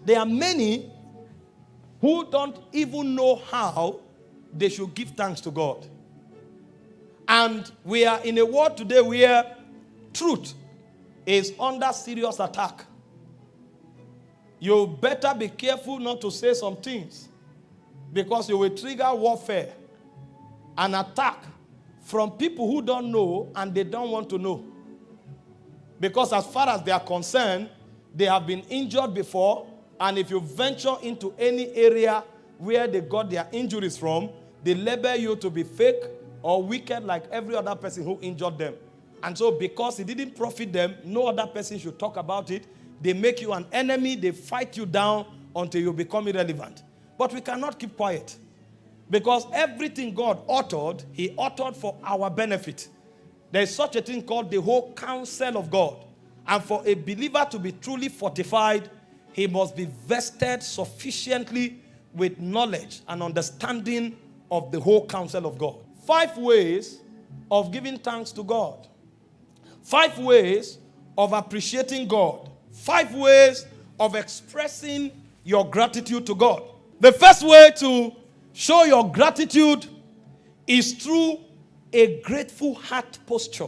There are many who don't even know how they should give thanks to God. And we are in a world today where truth is under serious attack. You better be careful not to say some things, because you will trigger warfare and attack from people who don't know and they don't want to know. Because as far as they are concerned, they have been injured before, and if you venture into any area where they got their injuries from, they label you to be fake or wicked like every other person who injured them. And so because it didn't profit them, no other person should talk about it. They make you an enemy. They fight you down until you become irrelevant. But we cannot keep quiet, because everything God uttered, he uttered for our benefit. There is such a thing called the whole counsel of God. And for a believer to be truly fortified, he must be vested sufficiently with knowledge and understanding of the whole counsel of God. 5 ways of giving thanks to God. 5 ways of appreciating God. 5 ways of expressing your gratitude to God. The first way to show your gratitude is through a grateful heart posture.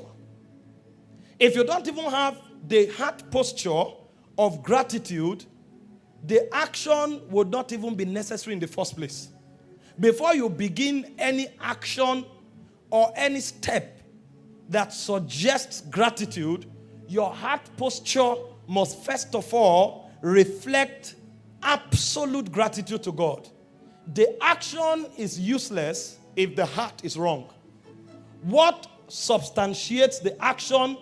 If you don't even have the heart posture of gratitude, the action would not even be necessary in the first place. Before you begin any action or any step that suggests gratitude, your heart posture must first of all reflect absolute gratitude to God. The action is useless if the heart is wrong. What substantiates the action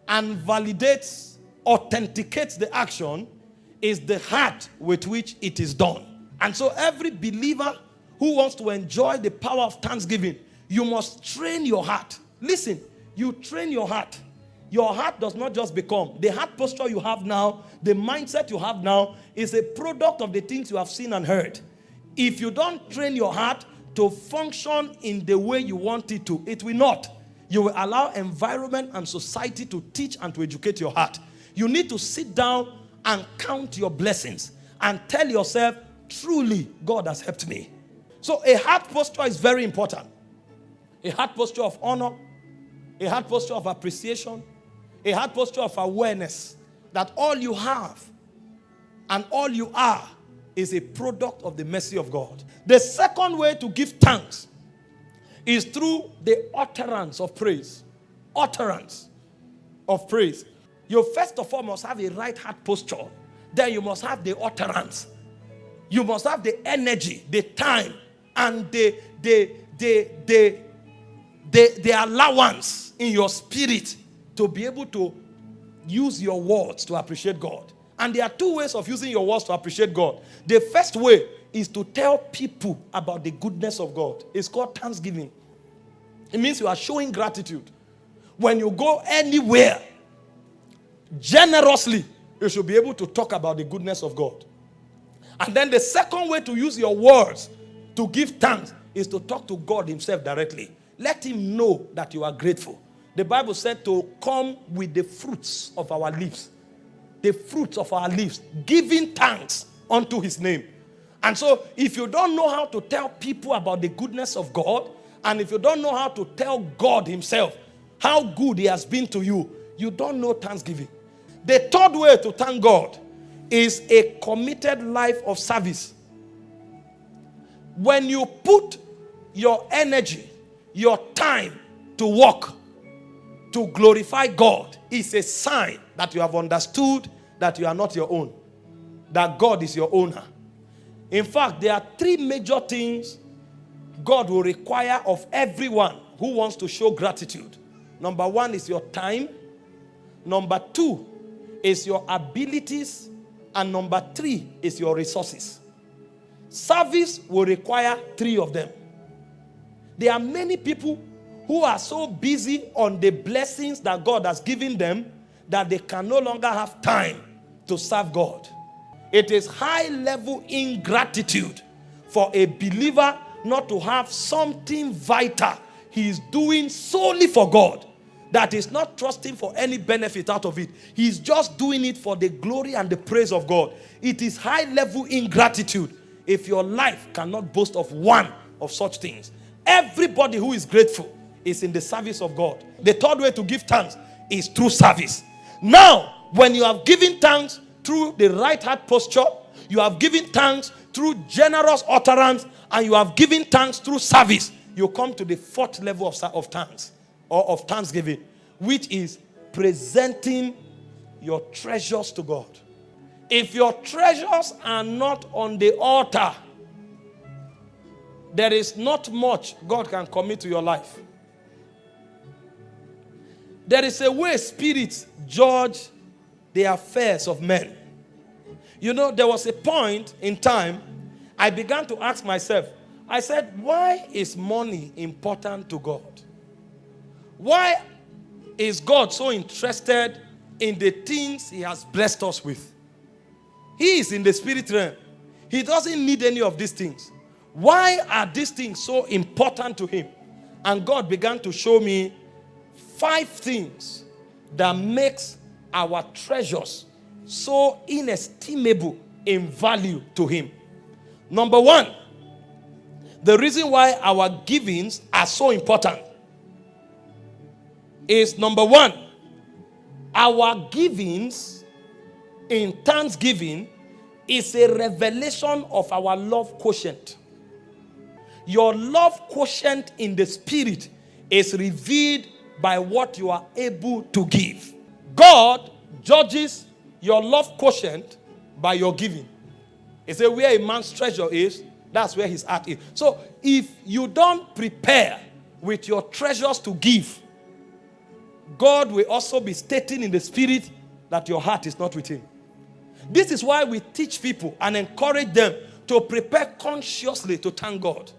and validates, authenticates the action is the heart with which it is done. And so every believer who wants to enjoy the power of thanksgiving, you must train your heart. Listen, you train your heart. Your heart does not just become. The heart posture you have now, the mindset you have now, is a product of the things you have seen and heard. If you don't train your heart to function in the way you want it to, it will not. You will allow environment and society to teach and to educate your heart. You need to sit down and count your blessings and tell yourself, truly, God has helped me. So a heart posture is very important. A heart posture of honor, a heart posture of appreciation, a heart posture of awareness that all you have and all you are is a product of the mercy of God. The second way to give thanks is through the utterance of praise. Utterance of praise. You first of all must have a right heart posture. Then you must have the utterance. You must have the energy, the time, and the allowance in your spirit to be able to use your words to appreciate God. And there are 2 ways of using your words to appreciate God. The first way is to tell people about the goodness of God. It's called thanksgiving. It means you are showing gratitude. When you go anywhere, generously, you should be able to talk about the goodness of God. And then the second way to use your words to give thanks is to talk to God himself directly. Let him know that you are grateful. The Bible said to come with the fruits of our lips. The fruits of our lips, giving thanks unto his name. And so if you don't know how to tell people about the goodness of God, and if you don't know how to tell God himself how good he has been to you, you don't know thanksgiving. The third way to thank God is a committed life of service. When you put your energy, your time to work, to glorify God, it's a sign that you have understood that you are not your own, that God is your owner. In fact, there are 3 major things God will require of everyone who wants to show gratitude. Number 1 is your time. Number 2 is your abilities. And number 3 is your resources. Service will require 3 of them. There are many people who are so busy on the blessings that God has given them that they can no longer have time to serve God. It is high-level ingratitude for a believer not to have something vital he is doing solely for God that is not trusting for any benefit out of it. He's just doing it for the glory and the praise of God. It is high-level ingratitude if your life cannot boast of one of such things. Everybody who is grateful is in the service of God. The third way to give thanks is through service. Now, when you have given thanks through the right heart posture, you have given thanks through generous utterance, and you have given thanks through service, you come to the fourth level of thanks, or of thanksgiving, which is presenting your treasures to God. If your treasures are not on the altar, there is not much God can commit to your life. There is a way spirits judge the affairs of men. You know, there was a point in time I began to ask myself, I said, why is money important to God? Why is God so interested in the things he has blessed us with? He is in the spirit realm. He doesn't need any of these things. Why are these things so important to him? And God began to show me 5 things that makes our treasures so inestimable in value to him. Number 1, the reason why our givings are so important is, number 1, our givings in thanksgiving is a revelation of our love quotient. Your love quotient in the spirit is revealed by what you are able to give. God judges your love quotient by your giving. He said, where a man's treasure is, that's where his heart is. So if you don't prepare with your treasures to give, God will also be stating in the spirit that your heart is not with him. This is why we teach people and encourage them to prepare consciously to thank God.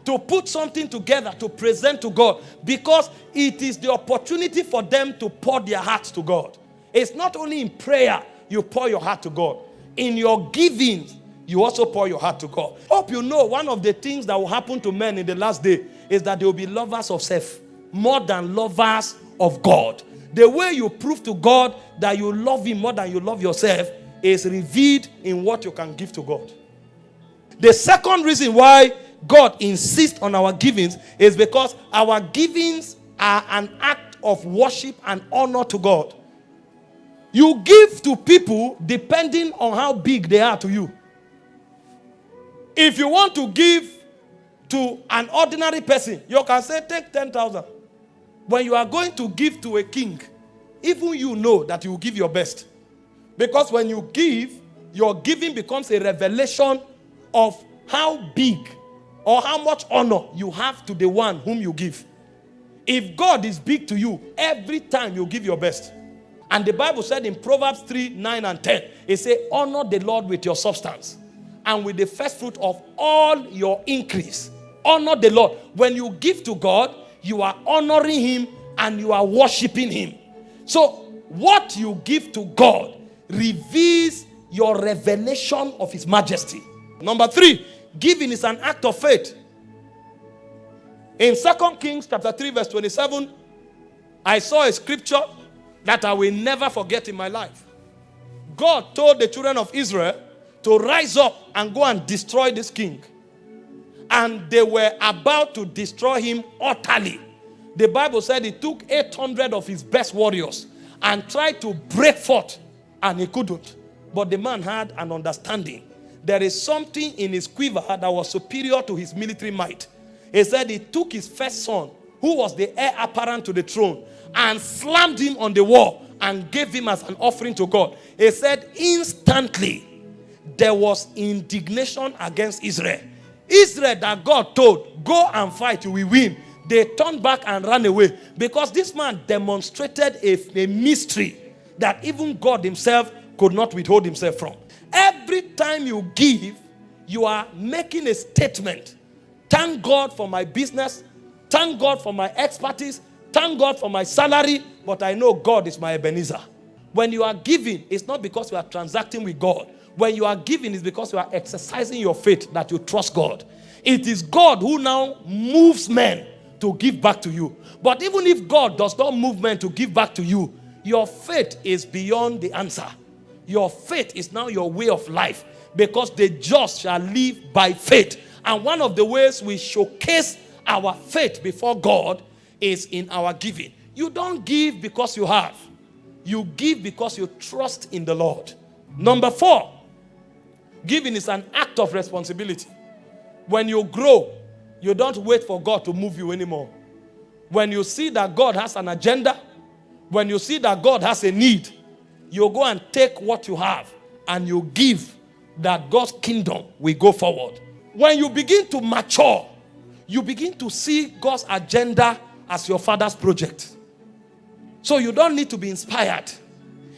To put something together to present to God, because it is the opportunity for them to pour their hearts to God. It's not only in prayer you pour your heart to God. In your giving, you also pour your heart to God. Hope you know one of the things that will happen to men in the last day is that they will be lovers of self more than lovers of God. The way you prove to God that you love him more than you love yourself is revealed in what you can give to God. The second reason why God insists on our givings is because our givings are an act of worship and honor to God. You give to people depending on how big they are to you. If you want to give to an ordinary person, you can say, take 10,000. When you are going to give to a king, even you know that you will give your best. Because when you give, your giving becomes a revelation of how big or how much honor you have to the one whom you give. If God is big to you, every time you give your best. And the Bible said in Proverbs 3, 9 and 10, it says, honor the Lord with your substance and with the first fruit of all your increase. Honor the Lord. When you give to God, you are honoring him and you are worshiping him. So what you give to God reveals your revelation of his majesty. Number 3, giving is an act of faith. In 2 Kings chapter 3 verse 27, I saw a scripture that I will never forget in my life. God told the children of Israel to rise up and go and destroy this king. And they were about to destroy him utterly. The Bible said he took 800 of his best warriors and tried to break forth, and he couldn't. But the man had an understanding. There is something in his quiver that was superior to his military might. He said he took his first son, who was the heir apparent to the throne, and slammed him on the wall and gave him as an offering to God. He said instantly there was indignation against Israel. Israel that God told, go and fight, you will win. They turned back and ran away because this man demonstrated a mystery that even God himself could not withhold himself from. Every time you give, you are making a statement. Thank God for my business. Thank God for my expertise. Thank God for my salary. But I know God is my Ebenezer. When you are giving, it's not because you are transacting with God. When you are giving, it's because you are exercising your faith that you trust God. It is God who now moves men to give back to you. But even if God does not move men to give back to you, your faith is beyond the answer. Your faith is now your way of life, because the just shall live by faith. And one of the ways we showcase our faith before God is in our giving. You don't give because you have. You give because you trust in the Lord. Number 4, giving is an act of responsibility. When you grow, you don't wait for God to move you anymore. When you see that God has an agenda, when you see that God has a need, you go and take what you have and you give, that God's kingdom will go forward. When you begin to mature, you begin to see God's agenda as your Father's project. So you don't need to be inspired.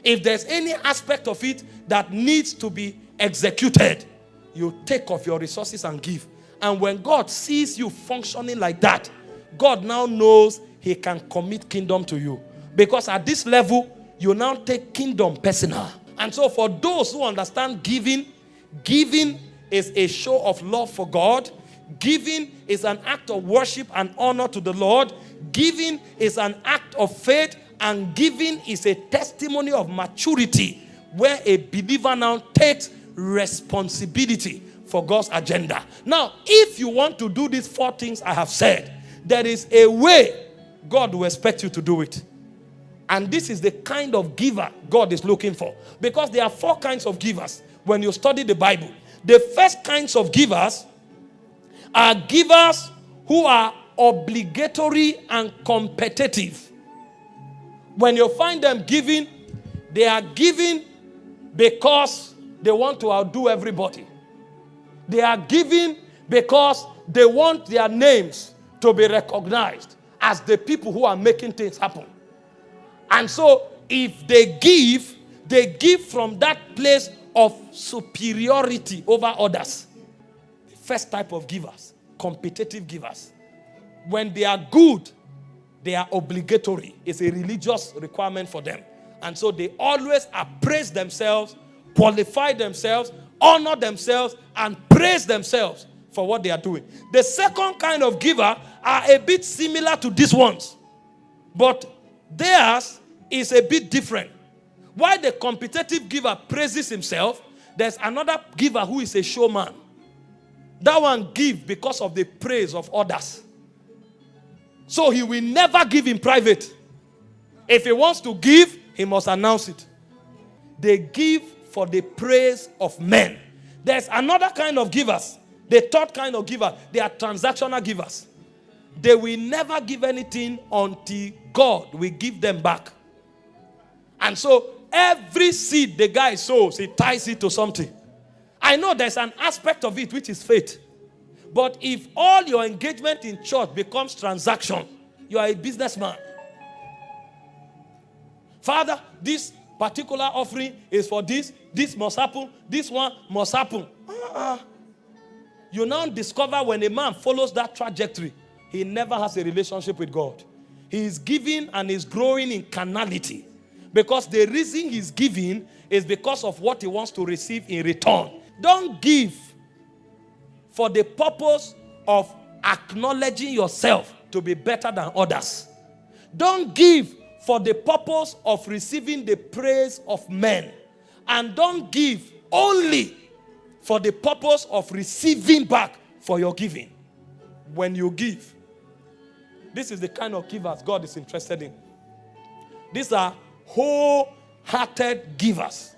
If there's any aspect of it that needs to be executed, you take off your resources and give. And when God sees you functioning like that, God now knows he can commit kingdom to you. Because at this level, you now take kingdom personal. And so for those who understand giving, giving is a show of love for God. Giving is an act of worship and honor to the Lord. Giving is an act of faith. And giving is a testimony of maturity, where a believer now takes responsibility for God's agenda. Now, if you want to do these 4 things I have said, there is a way God will expect you to do it. And this is the kind of giver God is looking for. Because there are 4 kinds of givers when you study the Bible. The first kinds of givers are givers who are obligatory and competitive. When you find them giving, they are giving because they want to outdo everybody. They are giving because they want their names to be recognized as the people who are making things happen. And so, if they give from that place of superiority over others. The first type of givers, competitive givers. When they are good, they are obligatory. It's a religious requirement for them. And so they always appraise themselves, qualify themselves, honor themselves, and praise themselves for what they are doing. The second kind of giver are a bit similar to these ones, but theirs is a bit different. While the competitive giver praises himself, there's another giver who is a showman. That one gives because of the praise of others. So he will never give in private. If he wants to give, he must announce it. They give for the praise of men. There's another kind of givers. The third kind of giver, they are transactional givers. They will never give anything until God will give them back. And so every seed the guy sows, he ties it to something. I know there's an aspect of it which is faith. But if all your engagement in church becomes transaction, you are a businessman. Father, this particular offering is for this. This must happen. This one must happen. You now discover when a man follows that trajectory, he never has a relationship with God. He is giving and is growing in carnality. Because the reason he's giving is because of what he wants to receive in return. Don't give for the purpose of acknowledging yourself to be better than others. Don't give for the purpose of receiving the praise of men. And don't give only for the purpose of receiving back for your giving. When you give, this is the kind of givers God is interested in. These are wholehearted givers.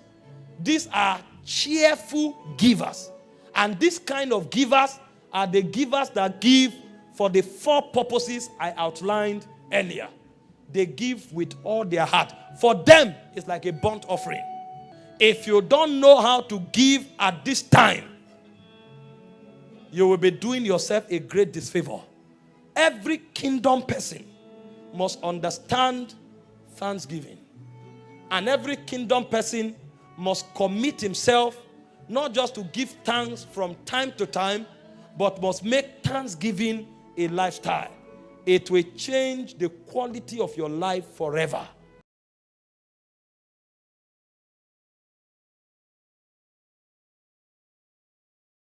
These are cheerful givers. And this kind of givers are the givers that give for the 4 purposes I outlined earlier. They give with all their heart. For them, it's like a burnt offering. If you don't know how to give at this time, you will be doing yourself a great disfavor. Every kingdom person must understand thanksgiving. And every kingdom person must commit himself not just to give thanks from time to time, but must make thanksgiving a lifestyle. It will change the quality of your life forever.